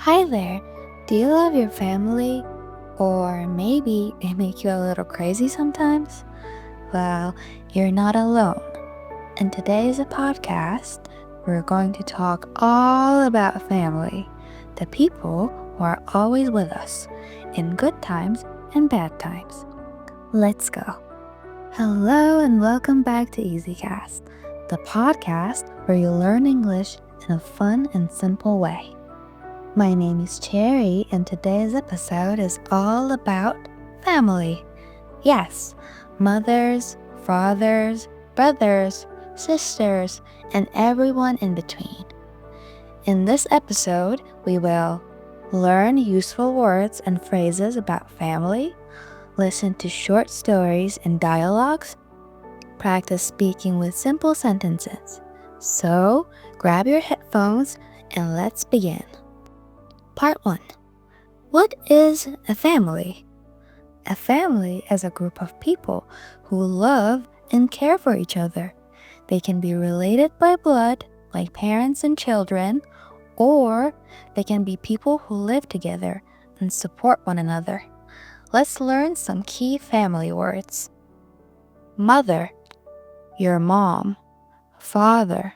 Hi there. Do you love your family? Or maybe they make you a little crazy sometimes? Well, you're not alone. In today's podcast, we're going to talk all about family, the people who are always with us, in good times and bad times. Let's go. Hello and welcome back to EasyCast, the podcast where you learn English in a fun and simple way. My name is Cherry, and today's episode is all about family. Yes, mothers, fathers, brothers, sisters, and everyone in between. In this episode, we will learn useful words and phrases about family, listen to short stories and dialogues, practice speaking with simple sentences. So, grab your headphones and let's begin. Part 1. What is a family? A family is a group of people who love and care for each other. They can be related by blood, like parents and children, or they can be people who live together and support one another. Let's learn some key family words. Mother, your mom. Father,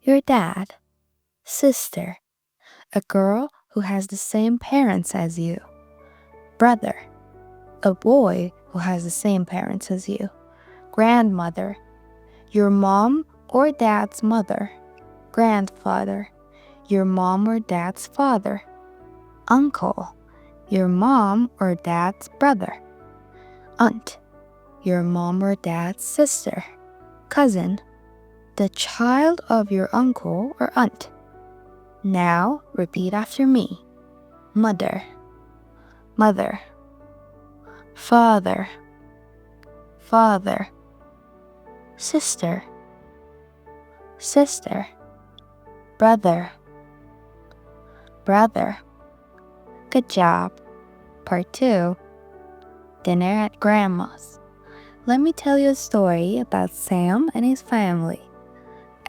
your dad. Sister, a girl who has the same parents as you. Brother, a boy who has the same parents as you. Grandmother, your mom or dad's mother. Grandfather, your mom or dad's father. Uncle, your mom or dad's brother. Aunt, your mom or dad's sister. Cousin, the child of your uncle or aunt. Now repeat after me. Mother, mother. Father, father. Sister, sister. Brother, brother. Good job. Part 2. Dinner at Grandma's. Let me tell you a story about Sam and his family.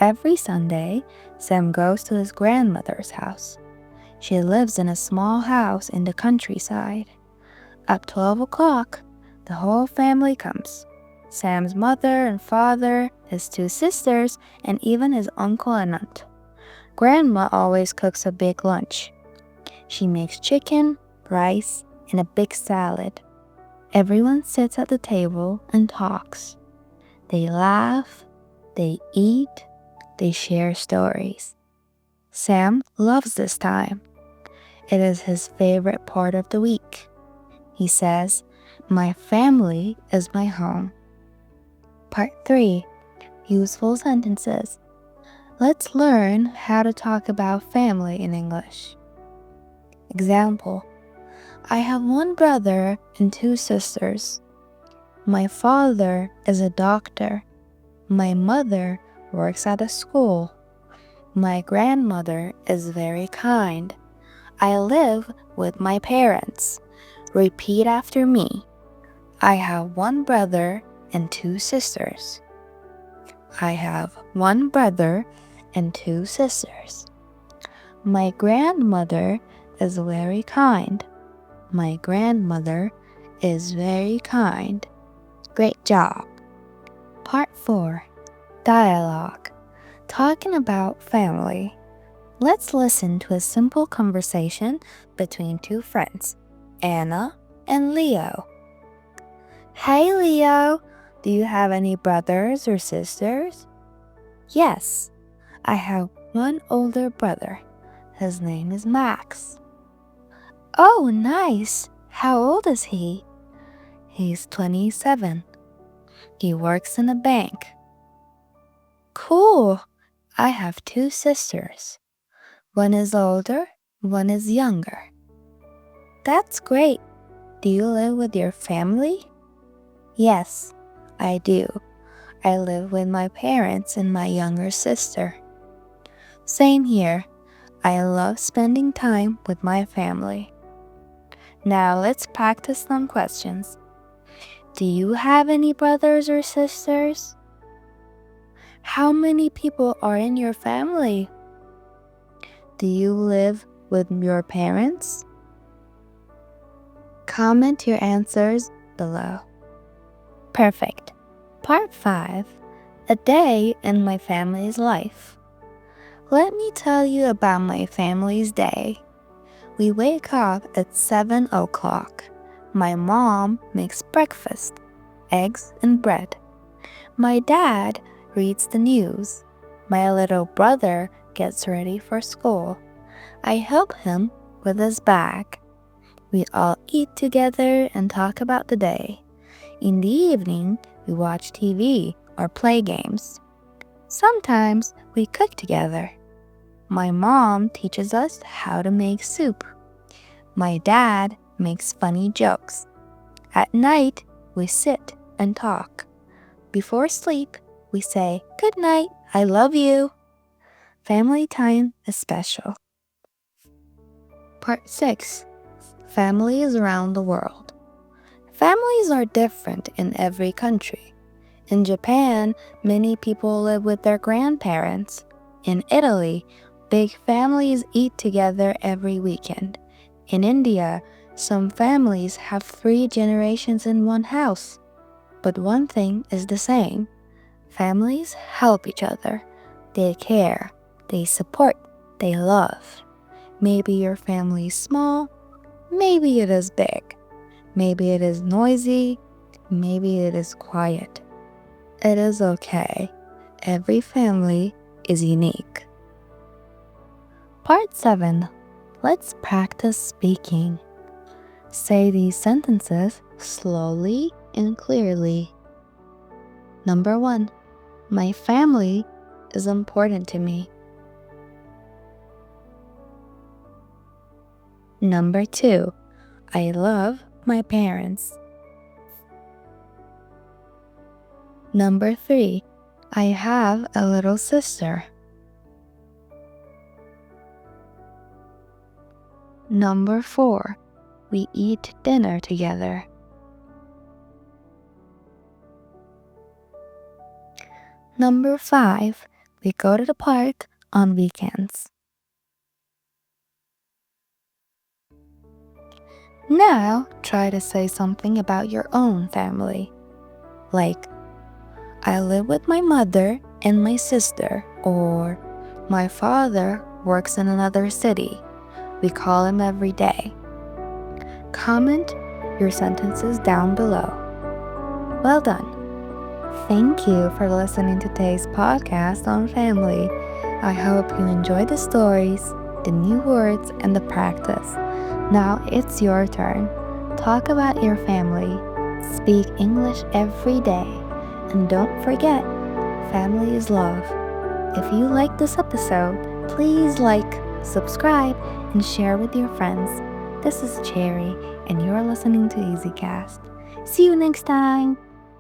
Every Sunday, Sam goes to his grandmother's house. She lives in a small house in the countryside. At 12 o'clock, the whole family comes. Sam's mother and father, his 2 sisters, and even his uncle and aunt. Grandma always cooks a big lunch. She makes chicken, rice, and a big salad. Everyone sits at the table and talks. They laugh, they eat, they share stories. Sam loves this time. It is his favorite part of the week. He says, "My family is my home." Part 3. Useful sentences. Let's learn how to talk about family in English. Example: I have 1 brother and 2 sisters. My father is a doctor. My mother works at a school. My grandmother is very kind. I live with my parents. Repeat after me. I have 1 brother and 2 sisters. I have 1 brother and 2 sisters. My grandmother is very kind. My grandmother is very kind. Great job. Part 4. Dialogue. Talking about family. Let's listen to a simple conversation between 2 friends, Anna and Leo. Hey Leo, do you have any brothers or sisters? Yes, I have 1 older brother. His name is Max. Oh, nice. How old is he? He's 27. He works in a bank. Cool. I have 2 sisters. One is older, one is younger. That's great. Do you live with your family? Yes, I do. I live with my parents and my younger sister. Same here. I love spending time with my family. Now let's practice some questions. Do you have any brothers or sisters? How many people are in your family? Do you live with your parents? Comment your answers below. Perfect. Part 5. A day in my family's life. Let me tell you about my family's day. We wake up at 7 o'clock. My mom makes breakfast, eggs and bread. My dad reads the news. My little brother gets ready for school. I help him with his bag. We all eat together and talk about the day. In the evening, we watch TV or play games. Sometimes we cook together. My mom teaches us how to make soup. My dad makes funny jokes. At night, we sit and talk. Before sleep, we say, "Good night, I love you." Family time is special. Part 6. Families around the world. Families are different in every country. In Japan, many people live with their grandparents. In Italy, big families eat together every weekend. In India, some families have 3 generations in one house. But one thing is the same. Families help each other. They care. They support. They love. Maybe your family is small. Maybe it is big. Maybe it is noisy. Maybe it is quiet. It is okay. Every family is unique. Part 7. Let's practice speaking. Say these sentences slowly and clearly. Number 1. My family is important to me. Number 2. I love my parents. Number 3. I have a little sister. Number 4. We eat dinner together. Number 5. We go to the park on weekends. Now, try to say something about your own family. Like, I live with my mother and my sister, or my father works in another city. We call him every day. Comment your sentences down below. Well done. Thank you for listening to today's podcast on family. I hope you enjoyed the stories, the new words, and the practice. Now it's your turn. Talk about your family. Speak English every day. And don't forget, family is love. If you like this episode, please like, subscribe, and share with your friends. This is Cherry, and you're listening to EasyCast. See you next time!